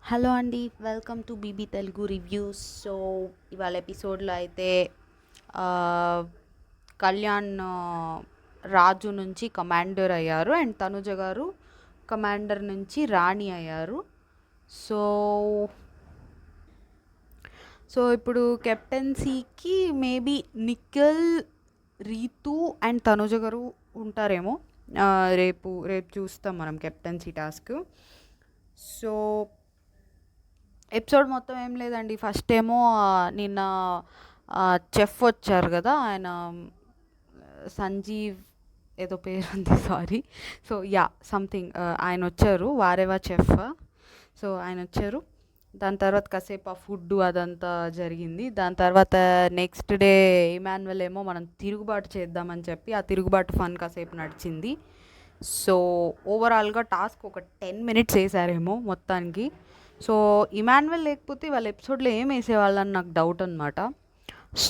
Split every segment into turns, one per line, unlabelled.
Hello అండి, welcome to BB Telugu reviews. So ఇవాళ ఎపిసోడ్లో అయితే ఆ, కళ్యాణ్ రాజు నుంచి కమాండర్ అయ్యారు అండ్ తనుజ గారు కమాండర్ నుంచి రాణి అయ్యారు. సో సో ఇప్పుడు కెప్టెన్సీకి మేబీ నిఖిల్, రీతు అండ్ తనుజ గారు ఉంటారేమో. ఆ, రేపు రేపు చూస్తాం మనం కెప్టెన్సీ టాస్క్. సో ఎపిసోడ్ మొత్తం ఏం లేదండి. ఫస్ట్ ఏమో నిన్న చెఫ్ వచ్చారు కదా, ఆయన సంజీవ్ ఏదో పేరు ఉంది, సారీ. సో యా, సంథింగ్ ఆయన వచ్చారు, వారేవా చెఫ్. సో ఆయన వచ్చారు. దాని తర్వాత కాసేపు ఆ ఫుడ్ అదంతా జరిగింది. దాని తర్వాత నెక్స్ట్ డే ఇమాన్యువల్ ఏమో మనం తిరుగుబాటు చేద్దామని చెప్పి ఆ తిరుగుబాటు ఫన్ కాసేపు నడిచింది. సో ఓవరాల్గా టాస్క్ ఒక 10 minutes వేసారేమో మొత్తానికి. సో ఇమాన్యువల్ లేకపోతే వాళ్ళ ఎపిసోడ్లో ఏం వేసేవాళ్ళని నాకు డౌట్ అనమాట.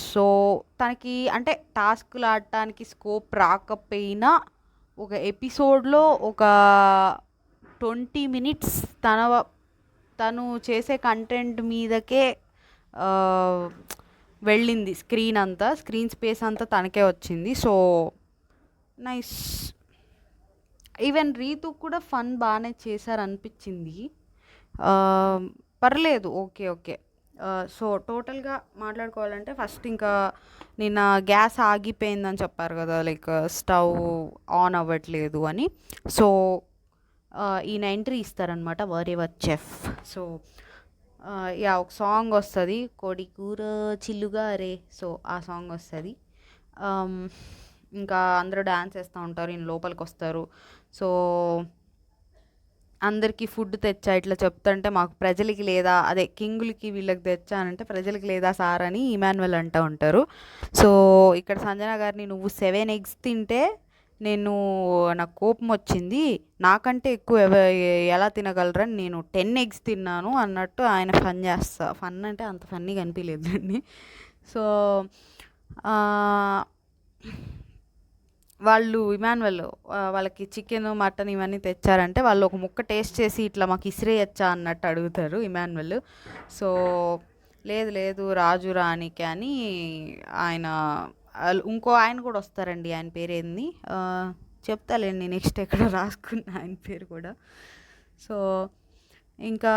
సో తనకి అంటే టాస్క్లు ఆడటానికి స్కోప్ రాకపోయినా ఒక ఎపిసోడ్లో ఒక 20 minutes తను చేసే కంటెంట్ మీదకే ఆ, వెళ్ళింది. స్క్రీన్ స్పేస్ అంతా తనకే వచ్చింది. So nice. ఈవెన్ రీతు కూడా ఫన్ బాగానే చేశారనిపించింది. ఆ, పర్లేదు, ఓకే ఓకే. సో టోటల్గా మాట్లాడుకోవాలంటే ఫస్ట్ ఇంకా నిన్న గ్యాస్ ఆగిపోయిందని చెప్పారు కదా, లైక్ స్టవ్ ఆన్ అవ్వట్లేదు అని. సో ఈయన ఎంట్రీ ఇస్తారనమాట, వరేవర్ చెఫ్. సో యా, ఒక సాంగ్ వస్తుంది, కోడి కూర చిల్లుగా రే. సో ఆ సాంగ్ వస్తుంది. ఇంకా అందరూ డ్యాన్స్ వేస్తూ ఉంటారు, ఈయన లోపలికి వస్తారు. సో అందరికీ ఫుడ్ తెచ్చా ఇట్లా చెప్తుంటే, మాకు ప్రజలకి లేదా, అదే కింగులకి వీళ్ళకి తెచ్చానంటే ప్రజలకి లేదా సార్ అని ఇమాన్యువల్ అంటూ ఉంటారు. సో ఇక్కడ సంజన గారిని, నువ్వు 7 eggs తింటే నాకు కోపం వచ్చింది, నాకంటే ఎక్కువ ఎలా తినగలరని నేను 10 eggs తిన్నాను అన్నట్టు ఆయన ఫన్ అంటే అంత ఫన్నీగా అనిపించలేదు అండి. సో వాళ్ళు ఇమాన్యువల్ వాళ్ళకి చికెన్, మటన్ ఇవన్నీ తెచ్చారంటే వాళ్ళు ఒక ముక్క టేస్ట్ చేసి ఇట్లా మాకు ఇసిరేయచ్చా అన్నట్టు అడుగుతారు ఇమాన్యువల్. సో లేదు లేదు, రాజు రాణికి అని ఆయన, ఇంకో ఆయన కూడా వస్తారండి, ఆయన పేరు ఏంది చెప్తాలేండి, నెక్స్ట్ ఎక్కడ రాసుకున్న ఆయన పేరు కూడా. సో ఇంకా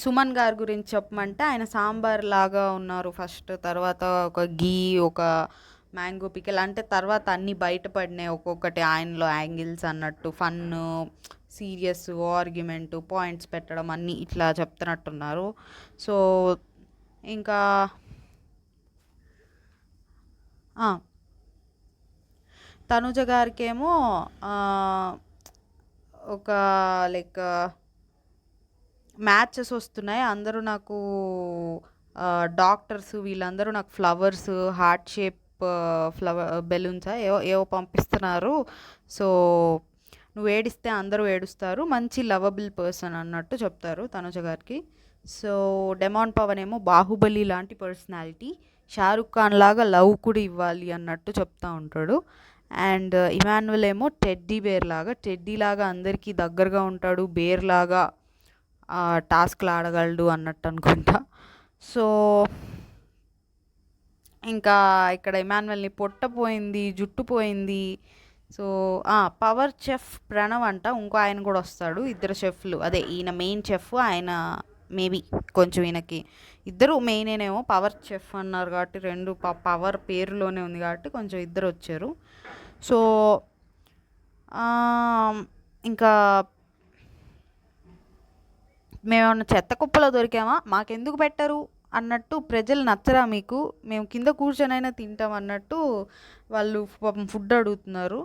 సుమన్ గారి గురించి చెప్పమంటే, ఆయన సాంబార్ లాగా ఉన్నారు ఫస్ట్, తర్వాత ఒక గీ, ఒక మ్యాంగో పికిల్, అంటే తర్వాత అన్నీ బయటపడినాయి ఒక్కొక్కటి ఆయనలో యాంగిల్స్ అన్నట్టు. ఫన్, సీరియస్, ఆర్గ్యుమెంటు, పాయింట్స్ పెట్టడం అన్నీ ఇట్లా చెప్తున్నట్టున్నారు. సో ఇంకా తనుజ గారికేమో ఒక లైక్ మ్యాచెస్ వస్తున్నాయి, అందరూ నాకు డాక్టర్స్ వీళ్ళందరూ నాకు ఫ్లవర్స్, హార్ట్ షేప్ బెలూన్సా ఏవో ఏవో పంపిస్తున్నారు. సో నువ్వు ఏడిస్తే అందరూ ఏడుస్తారు, మంచి లవబుల్ పర్సన్ అన్నట్టు చెప్తారు తనుజ గారికి. సో డెమాన్ పవన్ ఏమో బాహుబలి లాంటి పర్సనాలిటీ, షారుఖ్ ఖాన్ లాగా లవ్ కూడా ఇవ్వాలి అన్నట్టు చెప్తా ఉంటాడు. అండ్ ఇమాన్యువల్ ఏమో టెడ్డీ లాగా అందరికీ దగ్గరగా ఉంటాడు, బేర్ లాగా టాస్క్లు ఆడగలడు అన్నట్టు అనుకుంటా. సో ఇంకా ఇక్కడ ఇమాన్యువల్ని పొట్ట పోయింది, జుట్టు పోయింది. సో పవర్ చెఫ్ ప్రణవ్ అంట, ఇంకో ఆయన కూడా వస్తాడు, ఇద్దరు చెఫ్లు, అదే ఈయన మెయిన్ చెఫ్, ఆయన మేబీ కొంచెం ఈయనకి ఇద్దరు మెయినేనేమో. పవర్ చెఫ్ అన్నారు కాబట్టి రెండు పవర్ పేరులోనే ఉంది కాబట్టి కొంచెం ఇద్దరు వచ్చారు. సో ఇంకా మేమేమన్నా చెత్త కుప్పలో దొరికామా, మాకెందుకు పెట్టరు అన్నట్టు, ప్రజలు నచ్చరా మీకు, మేము కింద కూర్చొనైనా తింటాం అన్నట్టు వాళ్ళు పాపం ఫుడ్ అడుగుతున్నారు.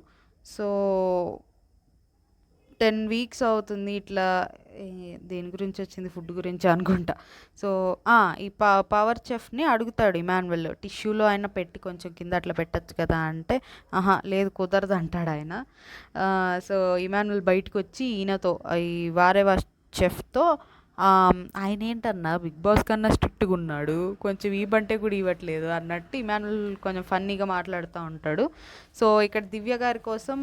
సో 10 weeks అవుతుంది ఇట్లా. దేని గురించి వచ్చింది, ఫుడ్ గురించి అనుకుంటా. సో ఈ పవర్ చెఫ్ని అడుగుతాడు ఇమాన్యువల్, టిష్యూలో అయినా పెట్టి కొంచెం కింద అట్లా పెట్టచ్చు కదా అంటే, ఆహా లేదు కుదరదు అంటాడు ఆయన. సో ఇమాన్యువల్ బయటకు వచ్చి ఈయనతో, ఈ వారేవా చెఫ్తో, ఆయన ఏంటన్నా బిగ్ బాస్ కన్నా స్ట్రిక్ట్గా ఉన్నాడు, కొంచెం ఇవ్వంటే కూడా ఇవ్వట్లేదు అన్నట్టు ఇమాన్యువల్ కొంచెం ఫన్నీగా మాట్లాడుతూ ఉంటాడు. సో ఇక్కడ దివ్య గారి కోసం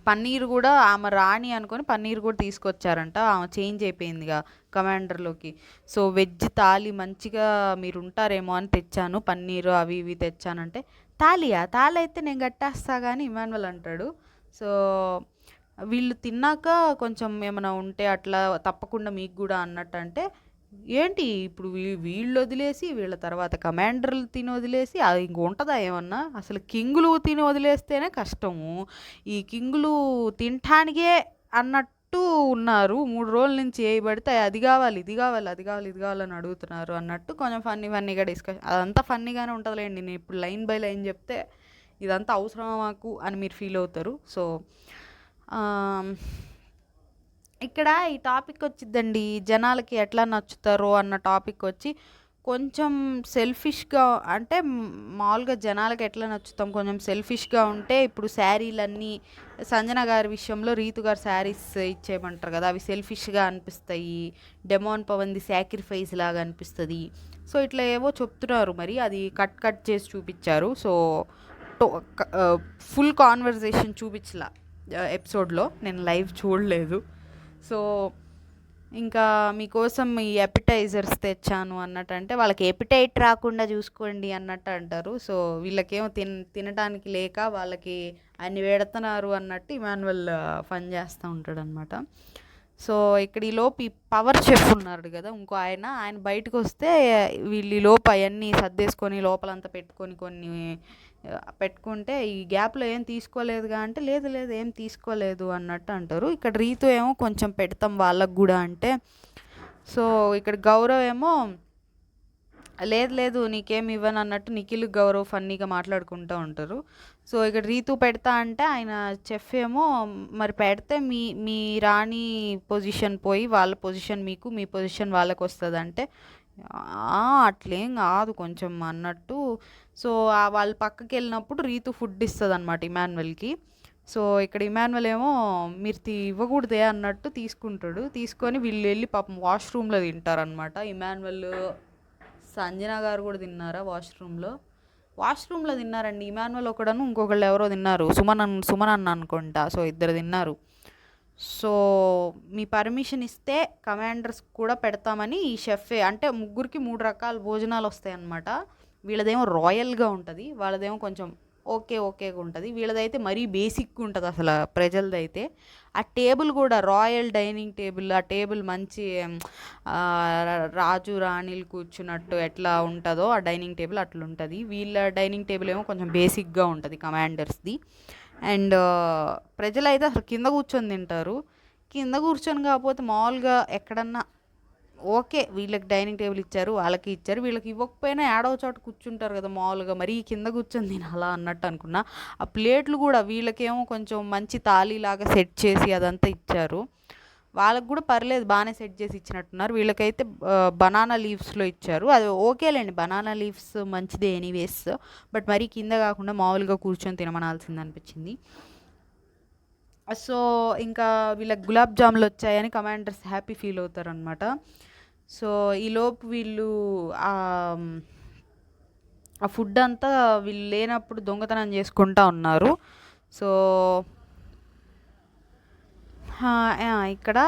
పన్నీర్ కూడా ఆమె రాణి అనుకొని పన్నీర్ కూడా తీసుకొచ్చారంట. ఆమె చేంజ్ అయిపోయిందిగా కమాండర్లోకి. సో వెజ్ థాలి మంచిగా మీరు ఉంటారేమో అని తెచ్చాను, పన్నీరు అవి ఇవి తెచ్చానంటే, తాళి అయితే నేను కట్టేస్తా కానీ ఇమాన్యువల్ అంటాడు. సో వీళ్ళు తిన్నాక కొంచెం ఏమైనా ఉంటే అట్లా తప్పకుండా మీకు కూడా అన్నట్టు అంటే, ఏంటి ఇప్పుడు వీళ్ళు వదిలేసి వీళ్ళ తర్వాత కమాండర్లు తిని వదిలేసి అది ఇంక ఉంటుందా ఏమన్నా? అసలు కింగులు తిని వదిలేస్తేనే కష్టము, ఈ కింగులు తినటానికే అన్నట్టు ఉన్నారు. 3 రోజుల నుంచి ఏవి పడితే అది కావాలి ఇది కావాలి అది కావాలి ఇది కావాలని అడుగుతున్నారు అన్నట్టు కొంచెం ఫన్నీగా డిస్కషన్. అదంతా ఫన్నీగానే ఉంటుందిలేండి. నేను ఇప్పుడు లైన్ బై లైన్ చెప్తే ఇదంతా అవసరమా మాకు అని మీరు ఫీల్ అవుతారు. సో ఇక్కడ ఈ టాపిక్ వచ్చిద్దండి, జనాలకి ఎట్లా నచ్చుతారో అన్న టాపిక్ వచ్చి కొంచెం సెల్ఫిష్గా అంటే మామూలుగా జనాలకి ఎట్లా నచ్చుతాం, కొంచెం సెల్ఫిష్గా ఉంటే ఇప్పుడు శారీలన్నీ సంజన గారి విషయంలో రీతు గారు శారీస్ ఇచ్చేయమంటారు కదా, అవి సెల్ఫిష్గా అనిపిస్తాయి, డెమోన్ పవన్ది సాక్రిఫైస్ లాగా అనిపిస్తుంది. సో ఇట్లా ఏవో చెప్తున్నారు, మరి అది కట్ చేసి చూపించారు. సో ఫుల్ కాన్వర్జేషన్ చూపించలా ఎపిసోడ్లో, నేను లైవ్ చూడలేదు. సో ఇంకా మీకోసం ఈ ఎపిటైజర్స్ తెచ్చాను అన్నట్టు అంటే, వాళ్ళకి ఎపిటైట్ రాకుండా చూసుకోండి అన్నట్టు అంటారు. సో వీళ్ళకేమో తినడానికి లేక వాళ్ళకి అన్ని పెడుతున్నారు అన్నట్టు ఇమాన్యువల్ ఫన్ చేస్తూ ఉంటాడు అనమాట. సో ఇక్కడ ఈ లోపు ఈ పవర్ చెఫ్ ఉన్నాడు కదా ఇంకో ఆయన బయటకు వస్తే వీళ్ళు ఈ లోపు అవన్నీ సర్దేసుకొని లోపలంతా పెట్టుకొని కొన్ని పెట్టుకుంటే, ఈ గ్యాప్లో ఏం తీసుకోలేదుగా అంటే, లేదు ఏం తీసుకోలేదు అన్నట్టు అంటారు. ఇక్కడ రీతు ఏమో కొంచెం పెడతాం వాళ్ళకు కూడా అంటే, సో ఇక్కడ గౌరవ్ ఏమో లేదు నీకేం ఇవ్వను అన్నట్టు నిఖిల్ గౌరవ్ ఫన్నీగా మాట్లాడుకుంటూ ఉంటారు. సో ఇక్కడ రీతు పెడతా అంటే ఆయన చెఫ్ ఏమో మరి పెడితే మీ రాణి పొజిషన్ పోయి వాళ్ళ పొజిషన్ మీకు, మీ పొజిషన్ వాళ్ళకి వస్తుంది అంటే, అట్లేం కాదు కొంచెం అన్నట్టు. సో వాళ్ళు పక్కకి వెళ్ళినప్పుడు రీతు ఫుడ్ ఇస్తుంది అనమాట ఇమాన్యువల్కి. సో ఇక్కడ ఇమాన్యువల్ ఏమో మీరు ఇవ్వకూడదే అన్నట్టు తీసుకుంటాడు. తీసుకొని వీళ్ళు వెళ్ళి పాపం వాష్రూమ్లో తింటారనమాట. ఇమాన్యువల్ సంజన గారు కూడా తిన్నారా వాష్రూమ్లో తిన్నారండి. ఇమాన్యువల్ ఒకడను ఇంకొకళ్ళు ఎవరో తిన్నారు, సుమన్ అన్న అనుకుంటా. సో ఇద్దరు తిన్నారు. సో మీ పర్మిషన్ ఇస్తే కమాండర్స్ కూడా పెడతామని ఈ షెఫే అంటే ముగ్గురికి 3 రకాల భోజనాలు వస్తాయి అన్నమాట. వీళ్ళదేమో రాయల్గా ఉంటుంది, వాళ్ళదేమో కొంచెం ఓకేగా ఉంటుంది. వీళ్ళదైతే మరీ బేసిక్గా ఉంటుంది అసలు ప్రజలదైతే. ఆ టేబుల్ కూడా రాయల్ డైనింగ్ టేబుల్, ఆ టేబుల్ మంచి రాజు రాణిలు కూర్చున్నట్టు ఎట్లా ఉంటుందో ఆ డైనింగ్ టేబుల్ అట్లా ఉంటుంది. వీళ్ళ డైనింగ్ టేబుల్ ఏమో కొంచెం బేసిక్గా ఉంటుంది కమాండర్స్ది. అండ్ ప్రజలైతే అసలు కింద కూర్చొని తింటారు. కింద కూర్చొని కాకపోతే మామూలుగా ఎక్కడన్నా ఓకే, వీళ్ళకి డైనింగ్ టేబుల్ ఇచ్చారు, వాళ్ళకి ఇచ్చారు, వీళ్ళకి ఇవ్వకపోయినా ఏడవ చోట కూర్చుంటారు కదా మామూలుగా, మరీ కింద కూర్చొని తినాలా అన్నట్టు అనుకున్నా. ఆ ప్లేట్లు కూడా వీళ్ళకేమో కొంచెం మంచి తాళీలాగా సెట్ చేసి అదంతా ఇచ్చారు. వాళ్ళకి కూడా పర్లేదు, బాగానే సెట్ చేసి ఇచ్చినట్టున్నారు. వీళ్ళకైతే బనానా లీవ్స్లో ఇచ్చారు. అది ఓకేలేండి, బనానా లీవ్స్ మంచిదే ఎనీవేస్, బట్ మరీ కింద కాకుండా మామూలుగా కూర్చొని తినమనాల్సింది అనిపించింది. సో ఇంకా వీళ్ళకి గులాబ్ జాములు వచ్చాయని కమాండర్స్ హ్యాపీ ఫీల్ అవుతారు అనమాట. సో ఈలోపు వీళ్ళు ఆ ఫుడ్ అంతా వీళ్ళు లేనప్పుడు దొంగతనం చేసుకుంటా ఉన్నారు. సో ఇక్కడ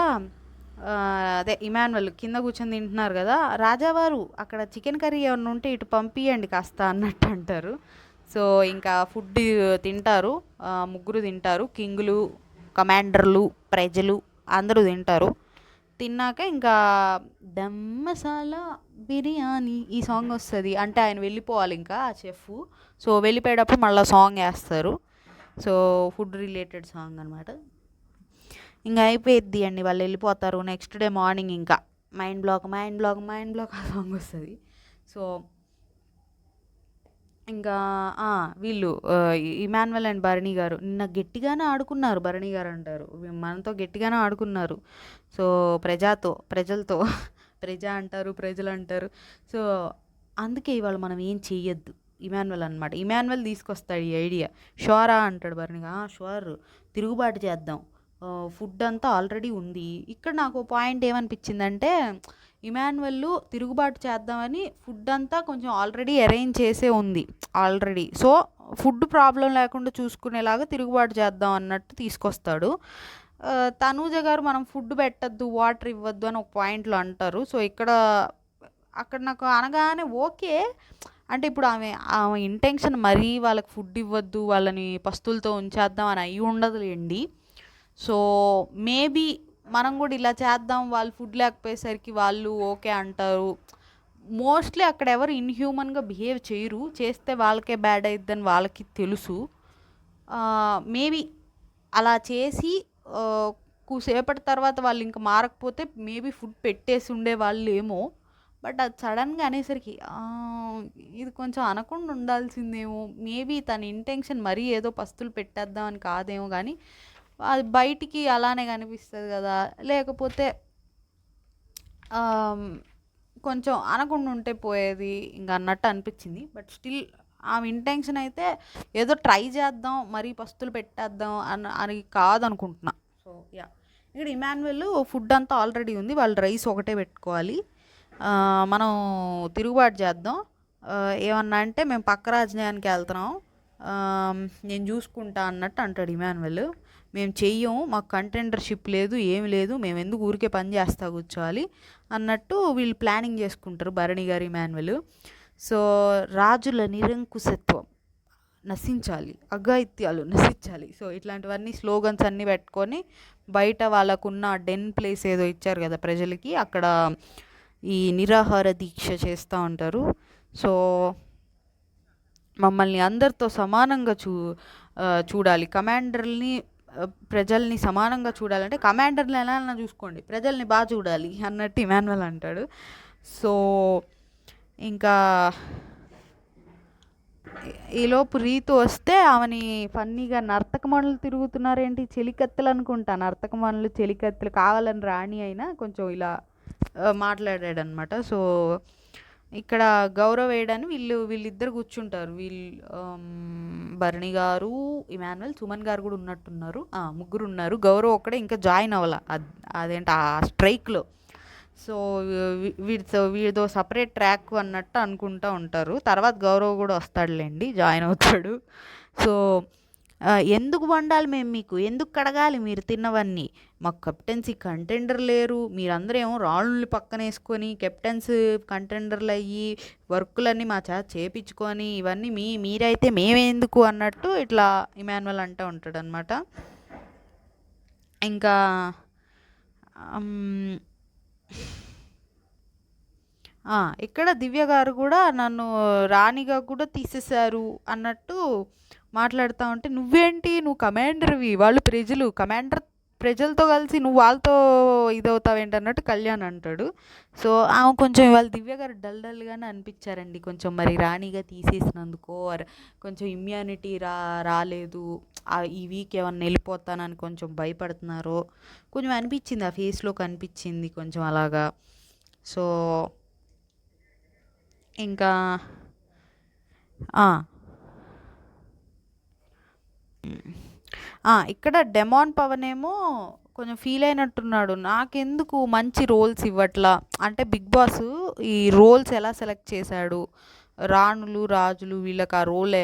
అదే ఇమాన్యువల్ కింద కూర్చొని తింటున్నారు కదా, రాజావారు అక్కడ చికెన్ కర్రీ ఏమన్నా ఉంటే ఇటు పంపియండి కాస్త అన్నట్టు అంటారు. సో ఇంకా ఫుడ్ తింటారు, ముగ్గురు తింటారు, కింగులు, కమాండర్లు, ప్రజలు అందరూ తింటారు. తిన్నాక ఇంకా దమ్ మసాలా బిర్యానీ ఈ సాంగ్ వస్తుంది. అంటే ఆయన వెళ్ళిపోవాలి ఇంకా ఆ చెఫ్. సో వెళ్ళిపోయేటప్పుడు మళ్ళీ సాంగ్ వేస్తారు. సో ఫుడ్ రిలేటెడ్ సాంగ్ అనమాట. ఇంకా అయిపోయిద్ది అండి, వాళ్ళు వెళ్ళిపోతారు. నెక్స్ట్ డే మార్నింగ్ ఇంకా మైండ్ బ్లాక్ ఆ సాంగ్ వస్తుంది. సో ఇంకా వీళ్ళు ఇమాన్యువల్ అండ్ భరణి గారు నిన్న గట్టిగానే ఆడుకున్నారు. భరణి గారు అంటారు మనతో గట్టిగానే ఆడుకున్నారు. సో ప్రజలతో ప్రజ అంటారు, ప్రజలు అంటారు. సో అందుకే ఇవాళ మనం ఏం చెయ్యొద్దు ఇమాన్యువల్ అనమాట. ఇమాన్యువల్ తీసుకొస్తాడు ఈ ఐడియా. షోరా అంటాడు భరణిగా, షోర్ తిరుగుబాటు చేద్దాం, ఫుడ్ అంతా ఆల్రెడీ ఉంది. ఇక్కడ నాకు పాయింట్ ఏమనిపించిందంటే, ఇమాన్యువల్ తిరుగుబాటు చేద్దామని ఫుడ్ అంతా కొంచెం ఆల్రెడీ అరేంజ్ చేసే ఉంది ఆల్రెడీ. సో ఫుడ్ ప్రాబ్లం లేకుండా చూసుకునేలాగా తిరుగుబాటు చేద్దాం అన్నట్టు తీసుకొస్తాడు. తనూజ గారు మనం ఫుడ్ పెట్టద్దు, వాటర్ ఇవ్వద్దు అని ఒక పాయింట్లో అంటారు. సో అక్కడ నాకు అనగానే ఓకే. అంటే ఇప్పుడు ఆమె ఇంటెన్షన్ మరీ వాళ్ళకి ఫుడ్ ఇవ్వద్దు, వాళ్ళని పస్తులతో ఉంచేద్దాం అని అయ్యి ఉండదులేండి. సో మేబీ మనం కూడా ఇలా చేద్దాం, వాళ్ళు ఫుడ్ లేకపోయేసరికి వాళ్ళు ఓకే అంటారు. మోస్ట్లీ అక్కడ ఎవరు ఇన్హ్యూమన్గా బిహేవ్ చేయరు, చేస్తే వాళ్ళకే బ్యాడ్ అయిద్దని వాళ్ళకి తెలుసు. మేబీ అలా చేసి కూసేపటి తర్వాత వాళ్ళు ఇంకా మారకపోతే మేబీ ఫుడ్ పెట్టేసి ఉండే వాళ్ళు ఏమో. బట్ అది సడన్గా అనేసరికి ఇది కొంచెం అనకుండా ఉండాల్సిందేమో. మేబీ తన ఇంటెన్షన్ మరీ ఏదో పస్తులు పెట్టేద్దామని కాదేమో, కానీ అది బయటికి అలానే కనిపిస్తుంది కదా. లేకపోతే కొంచెం అనకుండా ఉంటే పోయేది ఇంకా అన్నట్టు అనిపించింది. బట్ స్టిల్ ఆమె ఇంటెన్షన్ అయితే ఏదో ట్రై చేద్దాం, మరీ పస్తులు పెట్టేద్దాం అని కాదనుకుంటున్నా. సో యా, ఇక్కడ ఇమాన్యుయల్ ఫుడ్ అంతా ఆల్రెడీ ఉంది, వాళ్ళు రైస్ ఒకటే పెట్టుకోవాలి. మనం తిరుగుబాటు చేద్దాం. ఏమన్నా అంటే మేము పక్క రాజ్యానికి వెళ్తున్నాం, నేను చూసుకుంటా అన్నట్టు అంటాడు ఇమాన్యుయల్. మేము చెయ్యం, మాకు కంటెండర్షిప్ లేదు, ఏమి లేదు, మేము ఎందుకు ఊరికే పని చేస్తా కూర్చోవాలి అన్నట్టు వీళ్ళు ప్లానింగ్ చేసుకుంటారు భరణి గారు, ఇమాన్యుయల్. సో రాజుల నిరంకుశత్వం నశించాలి, అఘాయిత్యాలు నశించాలి. సో ఇట్లాంటివన్నీ స్లోగన్స్ అన్నీ పెట్టుకొని బయట వాళ్ళకున్న డెన్ ప్లేస్ ఏదో ఇచ్చారు కదా ప్రజలకి, అక్కడ ఈ నిరాహార దీక్ష చేస్తూ ఉంటారు. సో మమ్మల్ని అందరితో సమానంగా చూడాలి, కమాండర్ని ప్రజల్ని సమానంగా చూడాలంటే కమాండర్ని ఎలా చూసుకోండి, ప్రజల్ని బాగా చూడాలి అన్నట్టు ఇమాన్యుయల్ అంటాడు. సో ఇంకా ఈలోపు రీతు వస్తే ఆమెని ఫన్నీగా నర్తకమణులు తిరుగుతున్నారేంటి, చెలికత్తెలు అనుకుంటా, నర్తకమణులు చెలికత్తెలు కావాలని రాణి అయినా కొంచెం ఇలా మాట్లాడాడనమాట. సో ఇక్కడ గౌరవ్ వేయడాన్ని వీళ్ళిద్దరు కూర్చుంటారు. భరణి గారు, ఇమాన్యుయల్, సుమన్ గారు కూడా ఉన్నట్టున్నారు, ముగ్గురు ఉన్నారు. గౌరవ్ ఒక్కడే ఇంకా జాయిన్ అవ్వాల అదేంటి ఆ స్ట్రైక్లో. సో వీడితో సపరేట్ ట్రాక్ అన్నట్టు అనుకుంటూ ఉంటారు. తర్వాత గౌరవ్ కూడా వస్తాడులేండి, జాయిన్ అవుతాడు. సో ఎందుకు వండాలి మేము మీకు, ఎందుకు కడగాలి మీరు తిన్నవన్నీ, మాకు కెప్టెన్సీ కంటెండర్ లేరు, మీరందరూ ఏమో రాళ్ళని పక్కన వేసుకొని కెప్టెన్స్ కంటెండర్లు అయ్యి వర్కులన్నీ మా చేత చేపించుకొని ఇవన్నీ మీరైతే మేమెందుకు అన్నట్టు ఇట్లా ఇమాన్యుయల్ అంటూ ఉంటాడు అనమాట. ఇంకా ఇక్కడ దివ్య గారు కూడా నన్ను రాణిగా కూడా తీసేశారు అన్నట్టు మాట్లాడుతూ ఉంటే, నువ్వు కమాండర్వి, వాళ్ళు ప్రజలతో కలిసి నువ్వు వాళ్ళతో ఇదవుతావేంటి అన్నట్టు కళ్యాణ్ అంటాడు. సో ఆమె కొంచెం ఇవాళ దివ్య గారు డల్గానే అనిపించారండి. కొంచెం మరి రాణిగా తీసేసినందుకో కొంచెం ఇమ్యూనిటీ రాలేదు, ఈ వీక్ ఏమన్నా వెళ్ళిపోతానని కొంచెం భయపడుతున్నారో కొంచెం అనిపించింది, ఆ ఫేస్లో కనిపించింది కొంచెం అలాగా. సో ఇంకా ఇక్కడ డెమాన్ పవన్ ఏమో కొంచెం ఫీల్ అయినట్టున్నాడు, నాకెందుకు మంచి రోల్స్ ఇవ్వట్లా అంటే బిగ్ బాస్ ఈ రోల్స్ ఎలా సెలెక్ట్ చేశాడు, రాణులు రాజులు వీళ్ళకి ఆ రోల్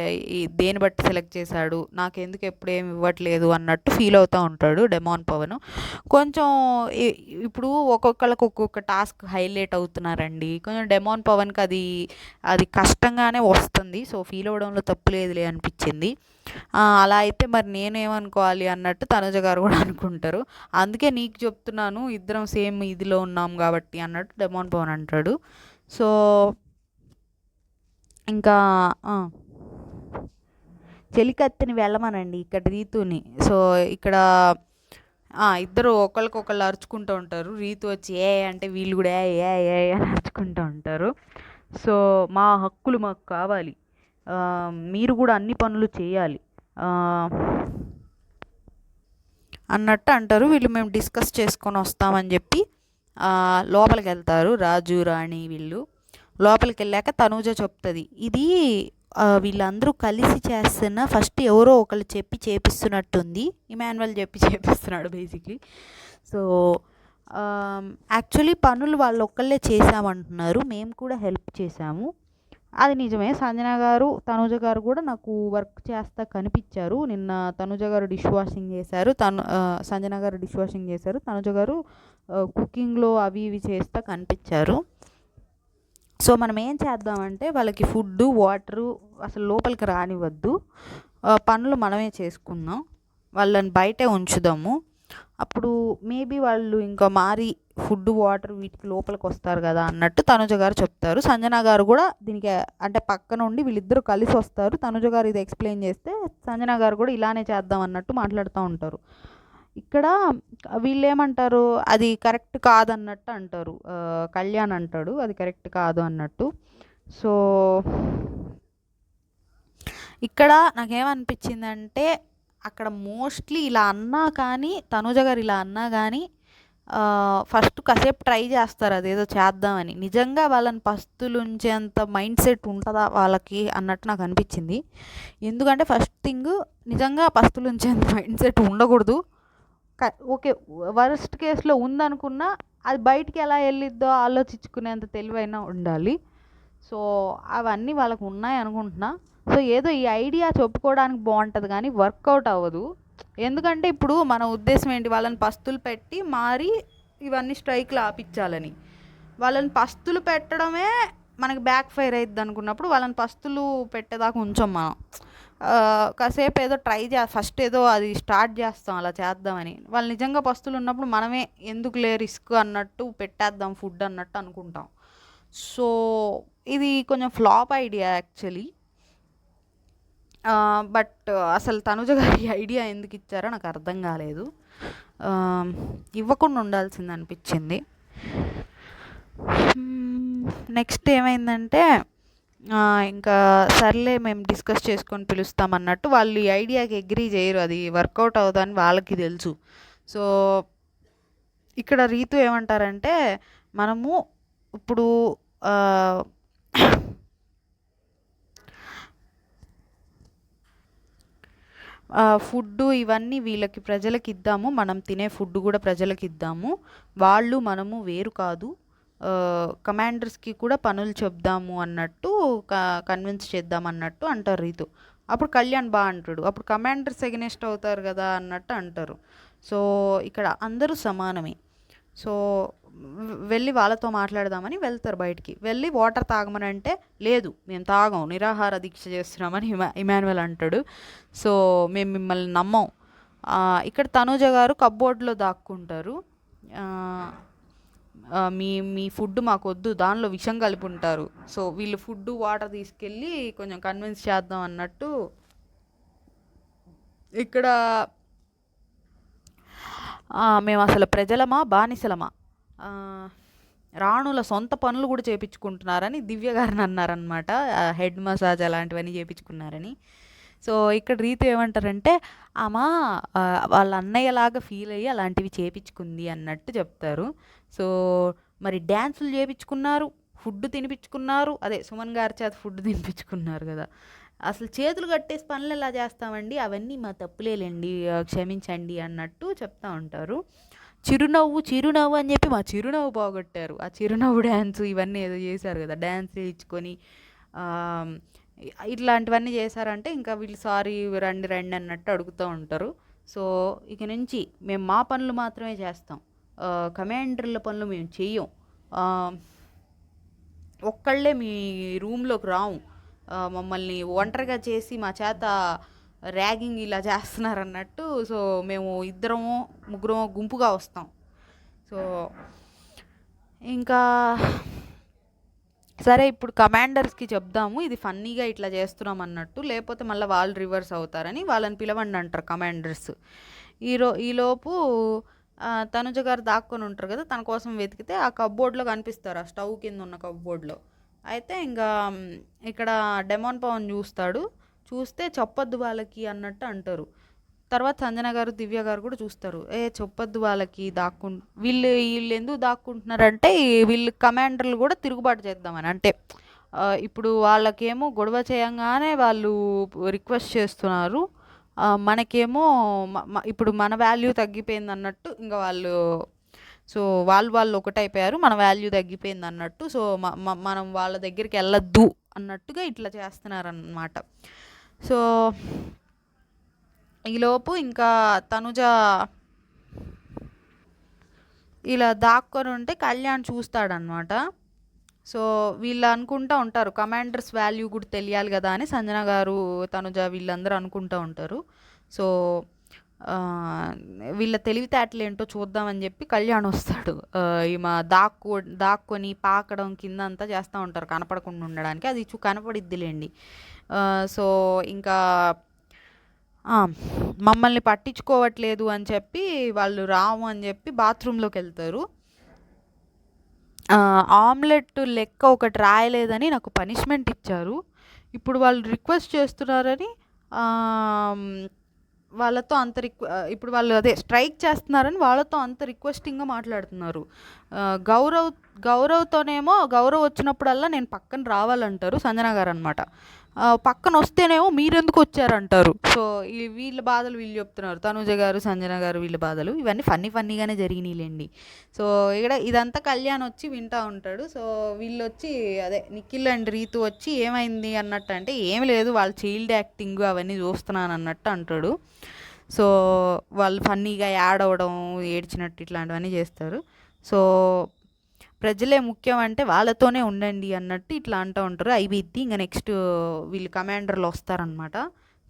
దేని బట్టి సెలెక్ట్ చేశాడు, నాకెందుకు ఎప్పుడేమి ఇవ్వట్లేదు అన్నట్టు ఫీల్ అవుతూ ఉంటాడు డెమాన్ పవన్. కొంచెం ఇప్పుడు ఒక్కొక్కళ్ళకి ఒక్కొక్క టాస్క్ హైలైట్ అవుతున్నారండి. కొంచెం డెమాన్ పవన్కి అది కష్టంగానే వస్తుంది. సో ఫీల్ అవ్వడంలో తప్పు లేదులే అనిపించింది. అలా అయితే మరి నేనేమనుకోవాలి అన్నట్టు తనుజ గారు కూడా అనుకుంటారు. అందుకే నీకు చెప్తున్నాను, ఇద్దరం సేమ్ ఇదిలో ఉన్నాం కాబట్టి అన్నట్టు డెమాన్ పవన్ అంటాడు. సో ఇంకా చెలికత్తెని వెళ్ళమనండి ఇక్కడ రీతుని. సో ఇక్కడ ఇద్దరు ఒకళ్ళకొకళ్ళు అరుచుకుంటూ ఉంటారు. రీతు వచ్చి ఏ అంటే వీళ్ళు కూడా ఏ అని అరుచుకుంటూ ఉంటారు. సో మా హక్కులు మాకు కావాలి, మీరు కూడా అన్ని పనులు చేయాలి అన్నట్టు అంటారు. వీళ్ళు మేము డిస్కస్ చేసుకొని వస్తామని చెప్పి లోపలికి వెళ్తారు రాజు రాణి వీళ్ళు. లోపలికి వెళ్ళాక తనూజ చెప్తుంది, ఇది వీళ్ళందరూ కలిసి చేస్తున్న ఫస్ట్ ఎవరో ఒకళ్ళు చెప్పి చేపిస్తున్నట్టుంది, ఇమాన్యుయల్ చెప్పి చేపిస్తున్నాడు బేసిక్లీ. సో యాక్చువల్లీ పనులు వాళ్ళు ఒక్కళ్ళే చేసామంటున్నారు, మేము కూడా హెల్ప్ చేసాము అది నిజమే. సంజన గారు, తనుజ గారు కూడా నాకు వర్క్ చేస్తా కనిపించారు. నిన్న తనుజ గారు డిష్ వాషింగ్ చేశారు. సంజన గారు డిష్ వాషింగ్ చేశారు. తనుజ గారు కుకింగ్లో అవి ఇవి చేస్తా కనిపించారు. సో మనం ఏం చేద్దామంటే వాళ్ళకి ఫుడ్డు, వాటరు అసలు లోపలికి రానివ్వద్దు. పనులు మనమే చేసుకుందాం. వాళ్ళని బయటే ఉంచుదాము. అప్పుడు మేబీ వాళ్ళు ఇంకా మారి ఫుడ్, వాటర్ వీటికి లోపలికి వస్తారు కదా అన్నట్టు తనుజ గారు చెప్తారు. సంజన గారు కూడా దీనికి అంటే పక్కన ఉండి వీళ్ళిద్దరూ కలిసి వస్తారు. తనుజ గారు ఇది ఎక్స్ప్లెయిన్ చేస్తే సంజన గారు కూడా ఇలానే చేద్దాం అన్నట్టు మాట్లాడుతూ ఉంటారు. ఇక్కడ వీళ్ళు ఏమంటారు, అది కరెక్ట్ కాదన్నట్టు అంటారు. కళ్యాణ్ అంటాడు అది కరెక్ట్ కాదు అన్నట్టు. సో ఇక్కడ నాకేమనిపించిందంటే అక్కడ మోస్ట్లీ ఇలా అన్నా కానీ, తనుజ గారు ఇలా అన్నా కానీ ఫస్ట్ కాసేపు ట్రై చేస్తారు అదేదో చేద్దామని. నిజంగా వాళ్ళని పస్తులుంచేంత మైండ్ సెట్ ఉంటుందా వాళ్ళకి అన్నట్టు నాకు అనిపించింది. ఎందుకంటే ఫస్ట్ థింగ్, నిజంగా పస్తులుంచేంత మైండ్ సెట్ ఉండకూడదు. ఓకే, వరస్ట్ కేసులో ఉందనుకున్నా అది బయటికి ఎలా వెళ్ళిద్దో ఆలోచించుకునేంత తెలివైనా ఉండాలి. సో అవన్నీ వాళ్ళకు ఉన్నాయి అనుకుంటున్నా. సో ఏదో ఈ ఐడియా చెప్పుకోవడానికి బాగుంటుంది కానీ వర్కౌట్ అవ్వదు. ఎందుకంటే ఇప్పుడు మన ఉద్దేశం ఏంటి, వాళ్ళని పస్తులు పెట్టి మారి ఇవన్నీ స్ట్రైక్లు ఆపించాలని. వాళ్ళని పస్తులు పెట్టడమే మనకి బ్యాక్ ఫైర్ అవుతుంది అనుకున్నప్పుడు వాళ్ళని పస్తులు పెట్టేదాకా ఉంచాం మనం. కాసేపు ఏదో ఫస్ట్ ఏదో అది స్టార్ట్ చేస్తాం అలా చేద్దామని. వాళ్ళు నిజంగా పస్తులు ఉన్నప్పుడు మనమే ఎందుకులే రిస్క్ అన్నట్టు పెట్టేద్దాం ఫుడ్ అన్నట్టు అనుకుంటాం. సో ఇది కొంచెం ఫ్లాప్ ఐడియా యాక్చువల్లీ. బట్ అసలు తనుజ గారి ఐడియా ఎందుకు ఇచ్చారో నాకు అర్థం కాలేదు. ఇవ్వకుండా ఉండాల్సింది అనిపించింది. నెక్స్ట్ ఏమైందంటే ఇంకా సర్లే మేము డిస్కస్ చేసుకొని పిలుస్తాం అన్నట్టు వాళ్ళు ఈ ఐడియాకి అగ్రీ చేయరు. అది వర్కౌట్ అవుతుందని వాళ్ళకి తెలుసు. సో ఇక్కడ రీతు ఏమంటారంటే, మనము ఇప్పుడు ఫుడ్డు ఇవన్నీ వీళ్ళకి ప్రజలకి ఇద్దాము, మనం తినే ఫుడ్ కూడా ప్రజలకి ఇద్దాము, వాళ్ళు మనము వేరు కాదు, కమాండర్స్కి కూడా పనులు చెప్దాము అన్నట్టు కన్విన్స్ చేద్దాం అన్నట్టు అంటారు రీతు. అప్పుడు కళ్యాణ్ అంటాడు, అప్పుడు కమాండర్స్ ఎగనెస్ట్ అవుతారు కదా అన్నట్టు అంటారు. సో ఇక్కడ అందరూ సమానమే. సో వెళ్ళి వాళ్ళతో మాట్లాడదామని వెళ్తారు. బయటికి వెళ్ళి వాటర్ తాగమని అంటే లేదు మేము తాగం, నిరాహార దీక్ష చేస్తున్నామని ఇమాన్యుయల్ అంటాడు. సో మేము మిమ్మల్ని నమ్మం. ఇక్కడ తనుజ గారు కబ్బోర్డ్లో దాక్కుంటారు. మీ ఫుడ్ మాకు వద్దు, దానిలో విషం కలిపి ఉంటారు. సో వీళ్ళు ఫుడ్, వాటర్ తీసుకెళ్ళి కొంచెం కన్విన్స్ చేద్దాం అన్నట్టు. ఇక్కడ మేము అసలు ప్రజలమా బానిసలమా, రాణుల సొంత పనులు కూడా చేయించుకుంటున్నారని దివ్య గారిని అన్నారనమాట. హెడ్ మసాజ్ అలాంటివన్నీ చేయించుకున్నారని. సో ఇక్కడ రీతు ఏమంటారంటే, వాళ్ళ అన్నయ్యలాగా ఫీల్ అయ్యి అలాంటివి చేయించుకుంది అన్నట్టు చెప్తారు. సో మరి డ్యాన్సులు చేయించుకున్నారు, ఫుడ్ తినిపించుకున్నారు, అదే సుమన్ గారి చేత ఫుడ్ తినిపించుకున్నారు కదా. అసలు చేతులు కట్టేసి పనులు ఎలా చేస్తామండి, అవన్నీ మా తప్పులేలేండి, క్షమించండి అన్నట్టు చెప్తా ఉంటారు. చిరునవ్వు అని చెప్పి మా చిరునవ్వు పోగొట్టారు. ఆ చిరునవ్వు డ్యాన్స్ ఇవన్నీ ఏదో చేశారు కదా, డ్యాన్స్ ఇచ్చుకొని ఇట్లాంటివన్నీ చేశారంటే ఇంకా వీళ్ళు సారీ రండి అన్నట్టు అడుగుతూ ఉంటారు. సో ఇక నుంచి మేము మా పనులు మాత్రమే చేస్తాం, కమాండర్ల పనులు మేము చెయ్యం, ఒక్కళ్ళే మీ రూమ్లోకి రాము, మమ్మల్ని ఒంటరిగా చేసి మా చేత ర్యాగింగ్ ఇలా చేస్తున్నారన్నట్టు. సో మేము ముగ్గురమో గుంపుగా వస్తాం. సో ఇంకా సరే ఇప్పుడు కమాండర్స్కి చెప్దాము ఇది ఫన్నీగా ఇట్లా చేస్తున్నాం అన్నట్టు, లేకపోతే మళ్ళీ వాళ్ళు రివర్స్ అవుతారని వాళ్ళని పిలవండి అంటారు కమాండర్స్. ఈలోపు తనుజ గారు దాక్కొని ఉంటారు కదా, తన కోసం వెతికితే ఆ కబ్బోర్డ్లో కనిపిస్తారు, ఆ స్టవ్ కింద ఉన్న కబ్బోర్డ్లో. అయితే ఇంకా ఇక్కడ డెమాన్ పవన్ చూస్తే చెప్పొద్దు వాళ్ళకి అన్నట్టు అంటారు. తర్వాత సంజన గారు, దివ్య గారు కూడా చూస్తారు, చెప్పొద్దు వాళ్ళకి, వీళ్ళు ఎందుకు దాక్కుంటున్నారంటే వీళ్ళు కమాండర్లు కూడా తిరుగుబాటు చేద్దామని. అంటే ఇప్పుడు వాళ్ళకేమో గొడవ చేయంగానే వాళ్ళు రిక్వెస్ట్ చేస్తున్నారు, మనకేమో ఇప్పుడు మన వాల్యూ తగ్గిపోయింది అన్నట్టు ఇంకా వాళ్ళు సో వాళ్ళు ఒకటైపోయారు, మన వాల్యూ తగ్గిపోయింది అన్నట్టు. సో మనం వాళ్ళ దగ్గరికి వెళ్ళొద్దు అన్నట్టుగా ఇట్లా చేస్తున్నారన్నమాట. సో ఈలోపు ఇంకా తనుజ ఇలా దాక్కొని ఉంటే కళ్యాణ్ చూస్తాడనమాట. సో వీళ్ళు అనుకుంటూ ఉంటారు కమాండర్స్ వాల్యూ కూడా తెలియాలి కదా అని సంజన గారు, తనుజ వీళ్ళందరూ అనుకుంటూ ఉంటారు. సో వీళ్ళ తెలివితేటలు ఏంటో చూద్దామని చెప్పి కళ్యాణ్ వస్తాడు. ఈమె దాక్కొని పాకడం కింద అంతా చేస్తూ ఉంటారు కనపడకుండా ఉండడానికి. అది కనపడిద్దిలేండి. సో ఇంకా మమ్మల్ని పట్టించుకోవట్లేదు అని చెప్పి వాళ్ళు రాము అని చెప్పి బాత్రూంలోకి వెళ్తారు. ఆమ్లెట్ లెక్క ఒకటి రాయలేదని నాకు పనిష్మెంట్ ఇచ్చారు. ఇప్పుడు వాళ్ళు రిక్వెస్ట్ చేస్తున్నారని వాళ్ళతో అంత ఇప్పుడు వాళ్ళు అదే స్ట్రైక్ చేస్తున్నారని వాళ్ళతో అంత రిక్వెస్టింగ్గా మాట్లాడుతున్నారు. గౌరవ్తోనేమో గౌరవ్ వచ్చినప్పుడల్లా నేను పక్కన రావాలంటారు సంజన గారు అనమాట. పక్కన వస్తేనేమో మీరెందుకు వచ్చారంటారు. సో వీళ్ళ బాధలు వీళ్ళు చెప్తున్నారు, తనుజ గారు సంజన గారు వీళ్ళ బాధలు. ఇవన్నీ ఫన్నీగానే జరిగినాయిలేండి. సో ఇక్కడ ఇదంతా కళ్యాణ్ వచ్చి వింటూ ఉంటాడు. సో వీళ్ళు వచ్చి అదే నిఖిల్ అండ్ రీతు వచ్చి ఏమైంది అన్నట్టు అంటే ఏమి లేదు, వాళ్ళ చైల్డ్ యాక్టింగ్ అవన్నీ చూస్తున్నాను అన్నట్టు అంటాడు. సో వాళ్ళు ఫన్నీగా యాడ్ అవ్వడం, ఏడ్చినట్టు ఇట్లాంటివన్నీ చేస్తారు. సో ప్రజలే ముఖ్యం అంటే వాళ్ళతోనే ఉండండి అన్నట్టు ఇట్లా అంటూ ఉంటారు. అయిపోద్ది ఇంకా నెక్స్ట్ వీళ్ళు కమాండర్లు వస్తారనమాట.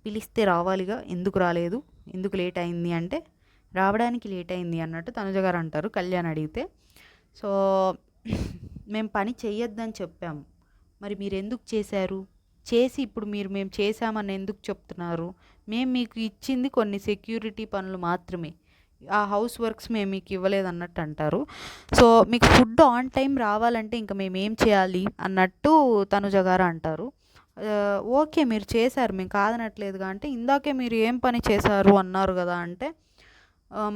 పిలిస్తే రావాలిగా, ఎందుకు రాలేదు, ఎందుకు లేట్ అయింది అంటే రావడానికి లేట్ అయింది అన్నట్టు తనుజ గారు అంటారు కళ్యాణ్ అడిగితే. సో మేము పని చెయ్యొద్దని చెప్పాము, మరి మీరు ఎందుకు చేశారు, చేసి ఇప్పుడు మేము చేశామని ఎందుకు చెప్తున్నారు, మేము మీకు ఇచ్చింది కొన్ని సెక్యూరిటీ పనులు మాత్రమే, ఆ హౌస్ వర్క్స్ మేము మీకు ఇవ్వలేదు అన్నట్టు అంటారు. సో మీకు ఫుడ్ ఆన్ టైం రావాలంటే ఇంకా మేము ఏం చేయాలి అన్నట్టు తనుజ గారు అంటారు. ఓకే మీరు చేశారు, మేము కాదనట్లేదుగా అంటే ఇందాకే మీరు ఏం పని చేశారు అన్నారు కదా అంటే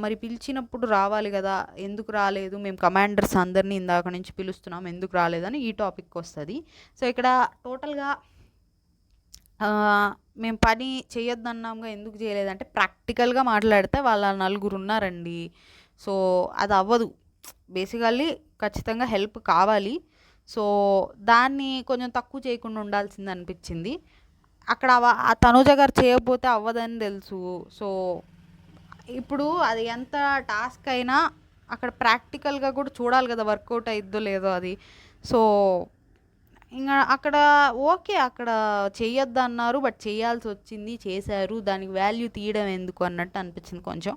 మరి పిలిచినప్పుడు రావాలి కదా, ఎందుకు రాలేదు, మేము కమాండర్స్ అందరినీ ఇందాక నుంచి పిలుస్తున్నాం ఎందుకు రాలేదని ఈ టాపిక్ వస్తుంది. సో ఇక్కడ టోటల్గా మేము పని చేయొద్దన్నాముగా ఎందుకు చేయలేదంటే ప్రాక్టికల్గా మాట్లాడితే వాళ్ళ నలుగురు ఉన్నారండి. సో అది అవ్వదు, బేసికల్లీ ఖచ్చితంగా హెల్ప్ కావాలి. సో దాన్ని కొంచెం తక్కువ చేయకుండా ఉండాల్సింది అనిపించింది. అక్కడ ఆ తనుజ గారు చేయకపోతే అవ్వదని తెలుసు. సో ఇప్పుడు అది ఎంత టాస్క్ అయినా అక్కడ ప్రాక్టికల్గా కూడా చూడాలి కదా వర్కౌట్ అయిద్దో లేదో అది. సో ఇంకా అక్కడ ఓకే అక్కడ చెయ్యొద్దు అన్నారు, బట్ చేయాల్సి వచ్చింది, చేశారు, దానికి వాల్యూ తీయడం ఎందుకు అన్నట్టు అనిపించింది కొంచెం.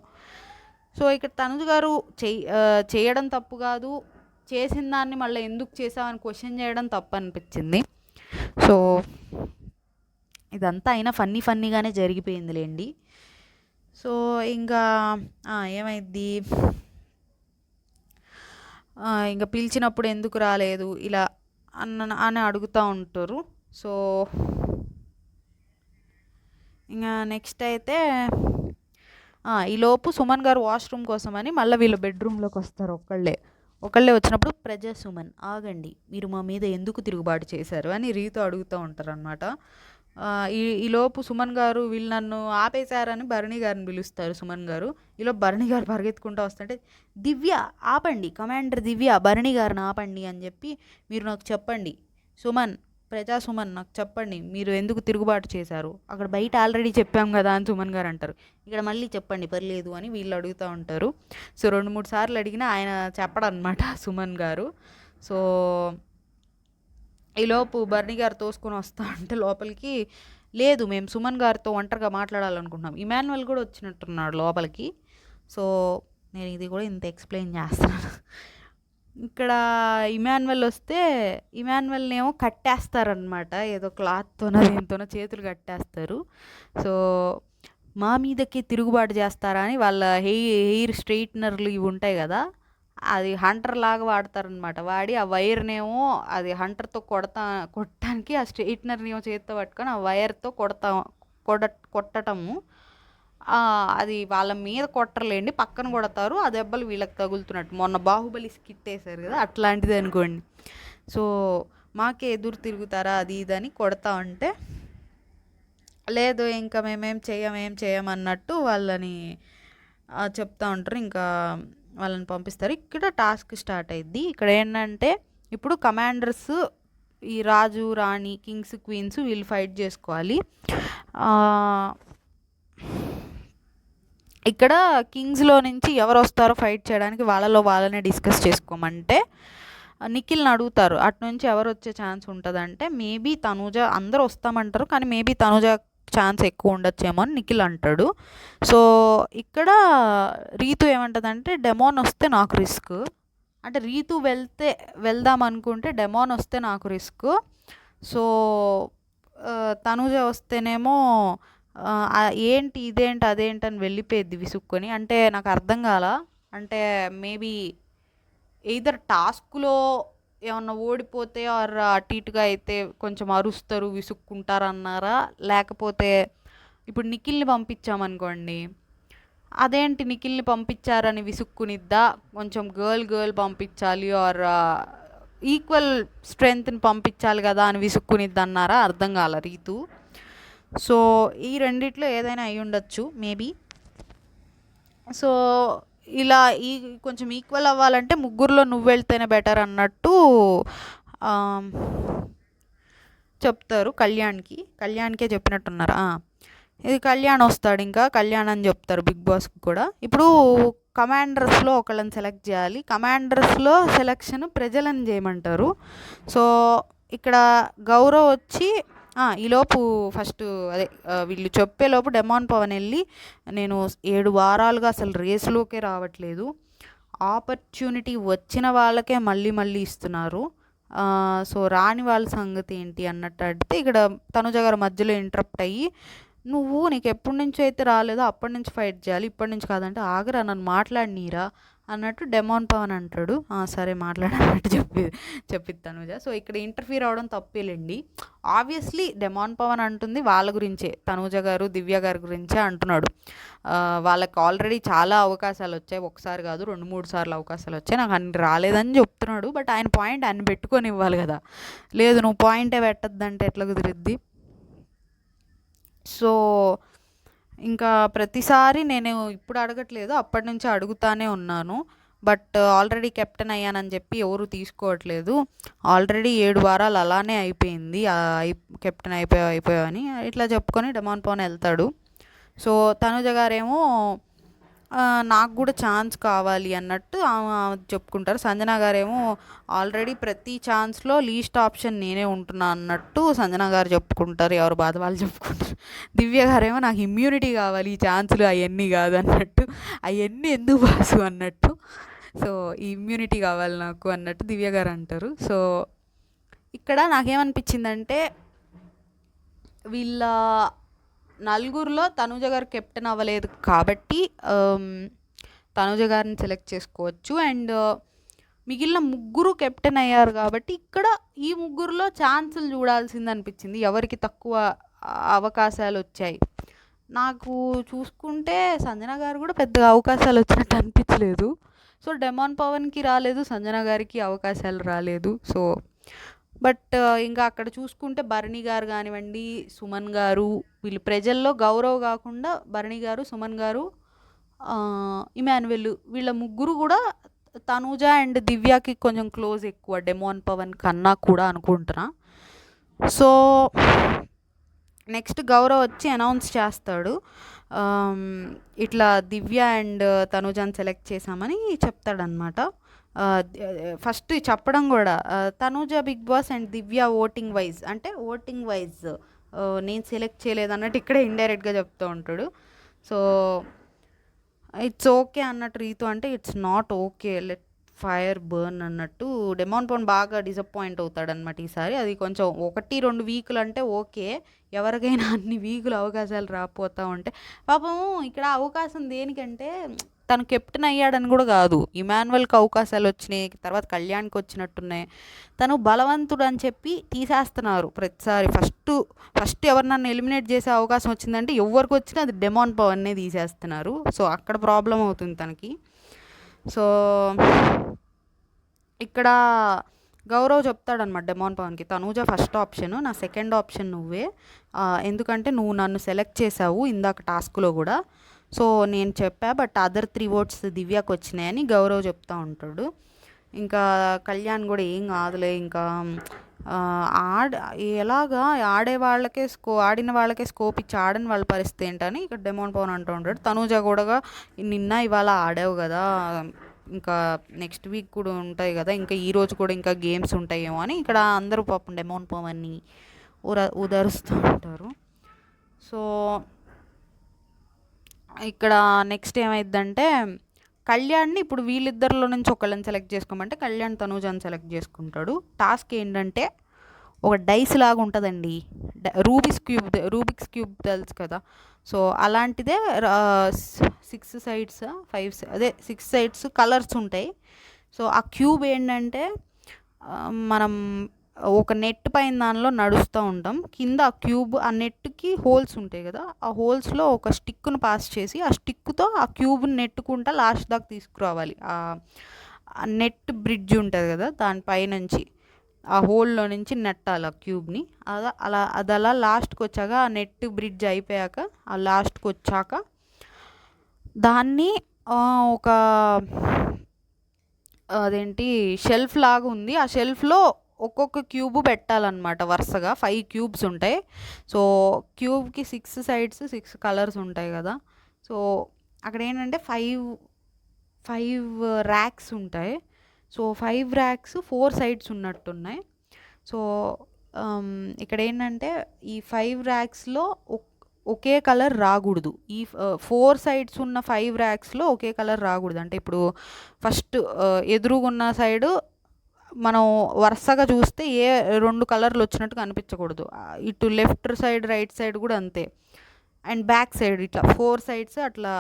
సో ఇక్కడ తనుజ గారు చేయడం తప్పు కాదు, చేసిన దాన్ని మళ్ళీ ఎందుకు చేసామని క్వశ్చన్ చేయడం తప్పు అనిపించింది. సో ఇదంతా అయినా ఫన్నీగానే జరిగిపోయిందిలేండి. సో ఇంకా ఏమైద్ది, ఇంకా పిలిచినప్పుడు ఎందుకు రాలేదు ఇలా అని అడుగుతూ ఉంటారు. సో ఇంకా నెక్స్ట్ అయితే ఈలోపు సుమన్ గారు వాష్రూమ్ కోసమని మళ్ళీ వీళ్ళు బెడ్రూమ్లోకి వస్తారు. ఒకళ్ళే వచ్చినప్పుడు ప్రజా సుమన్ ఆగండి, మీరు మా మీద ఎందుకు తిరుగుబాటు చేశారు అని రీతో అడుగుతూ ఉంటారు అనమాట. ఈలోపు సుమన్ గారు వీళ్ళు నన్ను ఆపేశారని భరణి గారిని పిలుస్తారు సుమన్ గారు. ఈలోపు భరణి గారు పరిగెత్తుకుంటూ వస్తుంటే దివ్య ఆపండి, కమాండర్ దివ్య భరణి గారిని ఆపండి అని చెప్పి మీరు నాకు చెప్పండి సుమన్, ప్రజా సుమన్ నాకు చెప్పండి మీరు ఎందుకు తిరుగుబాటు చేశారు, అక్కడ బయట ఆల్రెడీ చెప్పాం కదా అని సుమన్ గారు అంటారు. ఇక్కడ మళ్ళీ చెప్పండి పర్లేదు అని వీళ్ళు అడుగుతూ ఉంటారు. సో 2-3 సార్లు అడిగినా ఆయన చెప్పడనమాట సుమన్ గారు. సో ఈలోపు భరణి గారు తోసుకొని వస్తా అంటే లోపలికి, లేదు మేము సుమన్ గారితో ఒంటరిగా మాట్లాడాలనుకుంటున్నాం, ఇమాన్యువల్ కూడా వచ్చినట్టున్నాడు లోపలికి. సో నేను ఇది కూడా ఇంత ఎక్స్ప్లెయిన్ చేస్తున్నాను. ఇక్కడ ఇమాన్యువల్ వస్తే ఇమాన్యువల్నేమో కట్టేస్తారనమాట, ఏదో క్లాత్తోనో దేనితోనో చేతులు కట్టేస్తారు. సో మా మీదకి తిరుగుబాటు చేస్తారా అని వాళ్ళ హెయిర్ స్ట్రైట్నర్లు ఇవి ఉంటాయి కదా, అది హంటర్ లాగా వాడతారనమాట. వాడి ఆ వైర్నేమో అది హంటర్తో కొట్టడానికి ఆ స్ట్రైట్నర్నేమో చేతితో పట్టుకొని ఆ వైర్తో కొట్టటము. అది వాళ్ళ మీద కొట్టర్లేండి, పక్కన కొడతారు, ఆ దెబ్బలు వీళ్ళకి తగులుతున్నట్టు. మొన్న బాహుబలి స్కిట్ వేశారు కదా అట్లాంటిది అనుకోండి. సో మాకే ఎదురు తిరుగుతారా అది ఇదని కొడతా ఉంటే, లేదు ఇంకా మేమేం చేయమన్నట్టు వాళ్ళని చెప్తా ఉంటారు. ఇంకా వాళ్ళని పంపిస్తారు. ఇక్కడ టాస్క్ స్టార్ట్ అయ్యిద్ది. ఇక్కడ ఏంటంటే ఇప్పుడు కమాండర్స్ ఈ రాజు రాణి కింగ్స్ క్వీన్స్ వీళ్ళు ఫైట్ చేసుకోవాలి. ఇక్కడ కింగ్స్లో నుంచి ఎవరు వస్తారో ఫైట్ చేయడానికి వాళ్ళలో వాళ్ళనే డిస్కస్ చేసుకోమంటే నిఖిల్ని అడుగుతారు అటు నుంచి ఎవరు వచ్చే ఛాన్స్ ఉంటుందంటే మేబీ తనూజ, అందరూ వస్తామంటారు కానీ మేబీ తనూజ ఛాన్స్ ఎక్కువ ఉండొచ్చేమో అని నిఖిల్ అంటాడు. సో ఇక్కడ రీతు ఏమంటుందంటే డెమోన్ వస్తే నాకు రిస్క్, అంటే రీతు వెళ్దాం అనుకుంటే డెమోన్ వస్తే నాకు రిస్క్, సో తనూజ వస్తేనేమో ఏంటి ఇదేంటి అదేంటి అని వెళ్ళిపోయేది విసుక్కొని. అంటే నాకు అర్థం కాల, అంటే మేబీ ఎయిదర్ టాస్క్లో ఏమన్నా ఓడిపోతే ఆర్ అటు ఇటుగా అయితే కొంచెం అరుస్తారు విసుక్కుంటారు అన్నారా, లేకపోతే ఇప్పుడు నిఖిల్ని పంపించామనుకోండి అదేంటి నిఖిల్ని పంపించారని విసుక్కునిద్దా, కొంచెం గర్ల్ పంపించాలి ఆర్ ఈక్వల్ స్ట్రెంగ్త్ని పంపించాలి కదా అని విసుక్కునిద్ది అన్నారా, అర్థం కాల రీతు. సో ఈ రెండిట్లో ఏదైనా అయి ఉండొచ్చు మేబీ. సో ఇలా కొంచెం ఈక్వల్ అవ్వాలంటే ముగ్గురులో నువ్వు వెళ్తేనే బెటర్ అన్నట్టు చెప్తారు కళ్యాణ్కే చెప్పినట్టున్నారు. ఇది కళ్యాణ్ వస్తాడు, ఇంకా కళ్యాణ్ అని చెప్తారు బిగ్ బాస్కి కూడా. ఇప్పుడు కమాండర్స్లో ఒకళ్ళని సెలెక్ట్ చేయాలి, కమాండర్స్లో సెలెక్షన్ ప్రజలను చేయమంటారు. సో ఇక్కడ గౌరవ్ వచ్చి ఈలోపు ఫస్ట్ వీళ్ళు చెప్పేలోపు డెమాన్ పవన్ వెళ్ళి నేను 7 వారాలుగా అసలు రేసులోకే రావట్లేదు, ఆపర్చునిటీ వచ్చిన వాళ్ళకే మళ్ళీ ఇస్తున్నారు, సో రాని వాళ్ళ సంగతి ఏంటి అన్నట్టు అడిగితే ఇక్కడ తనుజ గారు మధ్యలో ఇంటరప్ట్ అయ్యి నీకు ఎప్పటి నుంచో అయితే రాలేదో అప్పటి నుంచి ఫైట్ చేయాలి, ఇప్పటి నుంచి కాదంటే ఆగరా నన్ను మాట్లాడినీరా అన్నట్టు డెమాన్ పవన్ అంటాడు. సరే మాట్లాడన్నట్టు చెప్పిద్ది తనుజ. సో ఇక్కడ ఇంటర్ఫీర్ అవడం తప్పేలేండి. ఆబ్వియస్లీ డెమాన్ పవన్ అంటుంది వాళ్ళ గురించే, తనుజ గారు దివ్య గారి గురించే అంటున్నాడు. వాళ్ళకి ఆల్రెడీ చాలా అవకాశాలు వచ్చాయి, ఒకసారి కాదు 2-3 సార్లు అవకాశాలు వచ్చాయి, నాకు అన్ని రాలేదని చెప్తున్నాడు. బట్ ఆయన పాయింట్ ఆయన పెట్టుకొని ఇవ్వాలి కదా, లేదు నువ్వు పాయింటే పెట్టద్దంటే ఎట్లా కుదిరిద్ది. సో ఇంకా ప్రతిసారి నేను ఇప్పుడు అడగట్లేదు, అప్పటి నుంచి అడుగుతానే ఉన్నాను, బట్ ఆల్రెడీ కెప్టెన్ అయ్యానని చెప్పి ఎవరు తీసుకోవట్లేదు, ఆల్రెడీ 7 వారాలు అలానే అయిపోయింది, కెప్టెన్ అయిపోయావు అని ఇట్లా చెప్పుకొని డెమాన్ పవన్ వెళ్తాడు. సో తనుజ గారేమో నాకు కూడా ఛాన్స్ కావాలి అన్నట్టు చెప్పుకుంటారు. సంజన గారేమో ఆల్రెడీ ప్రతి ఛాన్స్లో లీస్ట్ ఆప్షన్ నేనే ఉంటున్నా అన్నట్టు సంజన గారు చెప్పుకుంటారు, ఎవరు బాధ వాళ్ళు చెప్పుకుంటారు. దివ్య గారేమో నాకు ఇమ్యూనిటీ కావాలి, ఈ ఛాన్సులు అవన్నీ కాదు అన్నట్టు, అవన్నీ ఎందుకు బాసు అన్నట్టు, సో ఈ ఇమ్యూనిటీ కావాలి నాకు అన్నట్టు దివ్య గారు అంటారు. సో ఇక్కడ నాకేమనిపించిందంటే వీళ్ళ నలుగురిలో తనుజ గారు కెప్టెన్ అవ్వలేదు కాబట్టి తనుజ గారిని సెలెక్ట్ చేసుకోవచ్చు, అండ్ మిగిలిన ముగ్గురు కెప్టెన్ అయ్యారు కాబట్టి ఇక్కడ ఈ ముగ్గురులో ఛాన్సులు చూడాల్సింది అనిపించింది, ఎవరికి తక్కువ అవకాశాలు వచ్చాయి. నాకు చూసుకుంటే సంజన గారు కూడా పెద్దగా అవకాశాలు వచ్చినట్టు అనిపించలేదు. సో డెమాన్ పవన్కి రాలేదు, సంజన గారికి అవకాశాలు రాలేదు. సో బట్ ఇంకా అక్కడ చూసుకుంటే భరణి గారు కానివ్వండి, సుమన్ గారు, వీళ్ళు ప్రజల్లో గౌరవ్ కాకుండా భరణి గారు, సుమన్ గారు, ఇమాన్యుయల్, వీళ్ళ ముగ్గురు కూడా తనూజ అండ్ దివ్యకి కొంచెం క్లోజ్ ఎక్కువ డెమాన్ పవన్ కన్నా కూడా అనుకుంటున్నా. సో నెక్స్ట్ గౌరవ్ వచ్చి అనౌన్స్ చేస్తాడు, ఇట్లా దివ్య అండ్ తనూజని సెలెక్ట్ చేశామని చెప్తాడనమాట. ఫస్ట్ చెప్పడం కూడా Tanuja Bigg Boss and Divya voting wise నేను సెలెక్ట్ చేయలేదు అన్నట్టు ఇక్కడే ఇండైరెక్ట్గా చెప్తూ ఉంటాడు. సో ఇట్స్ ఓకే అన్నట్టు రీతు అంటే it's not okay, let fire burn అన్నట్టు డెమాన్ పవన్ బాగా డిసప్పాయింట్ అవుతాడనమాట ఈసారి. అది కొంచెం 1-2 వీకులు అంటే ఓకే, ఎవరికైనా అన్ని వీకులు అవకాశాలు రాకపోతూ ఉంటే పాపం ఇక్కడ అవకాశం దేనికంటే తను కెప్టెన్ అయ్యాడని కూడా కాదు, ఇమాన్యుయల్కి అవకాశాలు వచ్చినాయి, తర్వాత కళ్యాణ్కి వచ్చినట్టున్నాయి, తను బలవంతుడు అని చెప్పి తీసేస్తున్నారు ప్రతిసారి. ఫస్ట్ ఎవరినన్నా ఎలిమినేట్ చేసే అవకాశం వచ్చిందంటే ఎవరికి వచ్చినా అది డెమాన్ పవన్నే తీసేస్తున్నారు. సో అక్కడ ప్రాబ్లం అవుతుంది తనకి. సో ఇక్కడ గౌరవ్ చెప్తాడనమాట డెమాన్ పవన్కి, తనూజ ఫస్ట్ ఆప్షన్, నా సెకండ్ ఆప్షన్ నువ్వే, ఎందుకంటే నువ్వు నన్ను సెలెక్ట్ చేసావు ఇందాక టాస్క్లో కూడా, సో నేను చెప్పా, బట్ అదర్ 3 votes దివ్యకు వచ్చినాయని గౌరవ్ చెప్తా ఉంటాడు. ఇంకా కళ్యాణ్ కూడా ఏం కాదులే, ఇంకా ఎలాగా ఆడిన వాళ్ళకే స్కోప్ ఇచ్చి ఆడని వాళ్ళ పరిస్థితి ఏంటని ఇక్కడ డెమోన్ పవన్ అంటూ ఉంటాడు. తనూజ కూడా నిన్న ఇవాళ ఆడావు కదా, ఇంకా నెక్స్ట్ వీక్ కూడా ఉంటాయి కదా, ఇంకా ఈరోజు కూడా ఇంకా గేమ్స్ ఉంటాయేమో అని ఇక్కడ అందరూ పాపం డెమోన్ పవన్ని ఉదరుస్తూ ఉంటారు. సో ఇక్కడ నెక్స్ట్ ఏమైందంటే కళ్యాణ్ని ఇప్పుడు వీళ్ళిద్దరిలో నుంచి ఒకళ్ళని సెలెక్ట్ చేసుకోమంటే కళ్యాణ్ తనూజని సెలెక్ట్ చేసుకుంటాడు. టాస్క్ ఏంటంటే ఒక డైస్ లాగా ఉంటుందండి, రూబిక్స్ క్యూబ్ తెలుసు కదా, సో అలాంటిదే 6 sides 6 sides కలర్స్ ఉంటాయి. సో ఆ క్యూబ్ ఏంటంటే మనం ఒక నెట్ పైన దానిలో నడుస్తూ ఉంటాం, కింద ఆ క్యూబ్ ఆ నెట్కి హోల్స్ ఉంటాయి కదా, ఆ హోల్స్లో ఒక స్టిక్ను పాస్ చేసి ఆ స్టిక్తో ఆ క్యూబ్ని నెట్టుకుంటా లాస్ట్ దాకా తీసుకురావాలి. ఆ నెట్ బ్రిడ్జ్ ఉంటుంది కదా, దానిపైనుంచి ఆ హోల్లో నుంచి నెట్టాలి ఆ క్యూబ్ని. అది అలా లాస్ట్కి వచ్చాక ఆ నెట్ బ్రిడ్జ్ అయిపోయాక ఆ లాస్ట్కి వచ్చాక దాన్ని ఒక అదేంటి షెల్ఫ్ లాగా ఉంది, ఆ షెల్ఫ్లో ఒక్కొక్క క్యూబ్ పెట్టాలన్నమాట. వరుసగా 5 cubes ఉంటాయి. సో క్యూబ్కి 6 sides 6 కలర్స్ ఉంటాయి కదా, సో అక్కడ ఏంటంటే 5 racks ఉంటాయి. సో 5 racks 4 sides ఉన్నట్టున్నాయి. సో ఇక్కడ ఏంటంటే ఈ 5 racksలో ఒకే కలర్ రాకూడదు. ఈ 4 sides ఉన్న 5 racksలో ఒకే కలర్ రాకూడదు. అంటే ఇప్పుడు ఫస్ట్ ఎదురుగున్న సైడు మనం వరుసగా చూస్తే 2 కలర్లు వచ్చినట్టు కనిపించకూడదు. ఇటు లెఫ్ట్ సైడ్ రైట్ సైడ్ కూడా అంతే, అండ్ బ్యాక్ సైడ్ ఇట్లా 4 sides అట్లా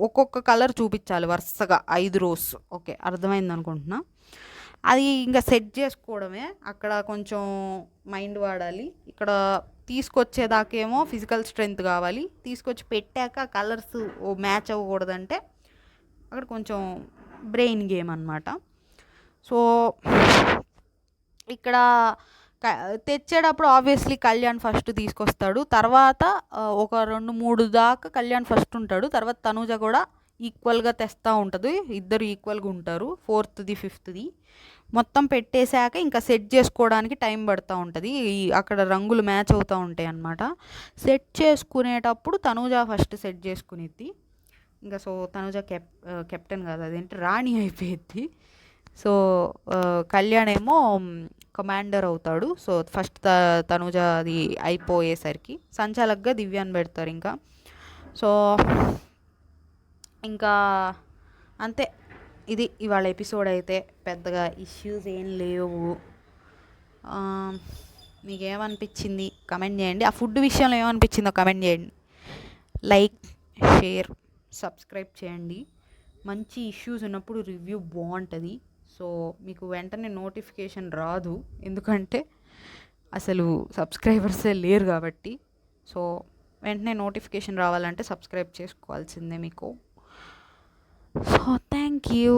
ఒక్కొక్క కలర్ చూపించాలి వరుసగా 5 rows. ఓకే, అర్థమైంది అనుకుంటున్నా. అది ఇంకా సెట్ చేసుకోవడమే, అక్కడ కొంచెం మైండ్ వాడాలి. ఇక్కడ తీసుకొచ్చేదాకేమో ఫిజికల్ స్ట్రెంగ్త్ కావాలి, తీసుకొచ్చి పెట్టాక కలర్స్ మ్యాచ్ అవ్వకూడదంటే అక్కడ కొంచెం బ్రెయిన్ గేమ్ అన్నమాట. సో ఇక్కడ తెచ్చేటప్పుడు ఆబ్వియస్లీ కళ్యాణ్ ఫస్ట్ తీసుకొస్తాడు, తర్వాత ఒక 2-3 దాకా కళ్యాణ్ ఫస్ట్ ఉంటాడు, తర్వాత తనూజ కూడా ఈక్వల్గా తెస్తూ ఉంటుంది, ఇద్దరు ఈక్వల్గా ఉంటారు. 4th 5th మొత్తం పెట్టేశాక ఇంకా సెట్ చేసుకోవడానికి టైం పడుతూ ఉంటుంది, అక్కడ రంగులు మ్యాచ్ అవుతూ ఉంటాయి అన్నమాట. సెట్ చేసుకునేటప్పుడు తనూజ ఫస్ట్ సెట్ చేసుకునేది, ఇంకా సో తనూజ కెప్టెన్ కాదు, అదేంటి రాణి అయిపోయింది. సో కళ్యాణ్ ఏమో కమాండర్ అవుతాడు. సో ఫస్ట్ తనూజ అది అయిపోయేసరికి సంచాలక్గా దివ్యాన్ని పెడతారు ఇంకా. సో ఇంకా అంతే, ఇది ఇవాళ ఎపిసోడ్ అయితే. పెద్దగా ఇష్యూస్ ఏం లేవు. మీకేమనిపించింది కమెంట్ చేయండి, ఆ ఫుడ్ విషయంలో ఏమనిపించిందో కమెంట్ చేయండి. లైక్, షేర్, సబ్స్క్రైబ్ చేయండి. మంచి ఇష్యూస్ ఉన్నప్పుడు రివ్యూ బాగుంటుంది. సో మీకు వెంటనే నోటిఫికేషన్ రాదు, ఎందుకంటే అసలు సబ్స్క్రైబర్సే లేరు కాబట్టి. సో వెంటనే నోటిఫికేషన్ రావాలంటే సబ్స్క్రైబ్ చేసుకోవాల్సిందే మీకు. So thank you.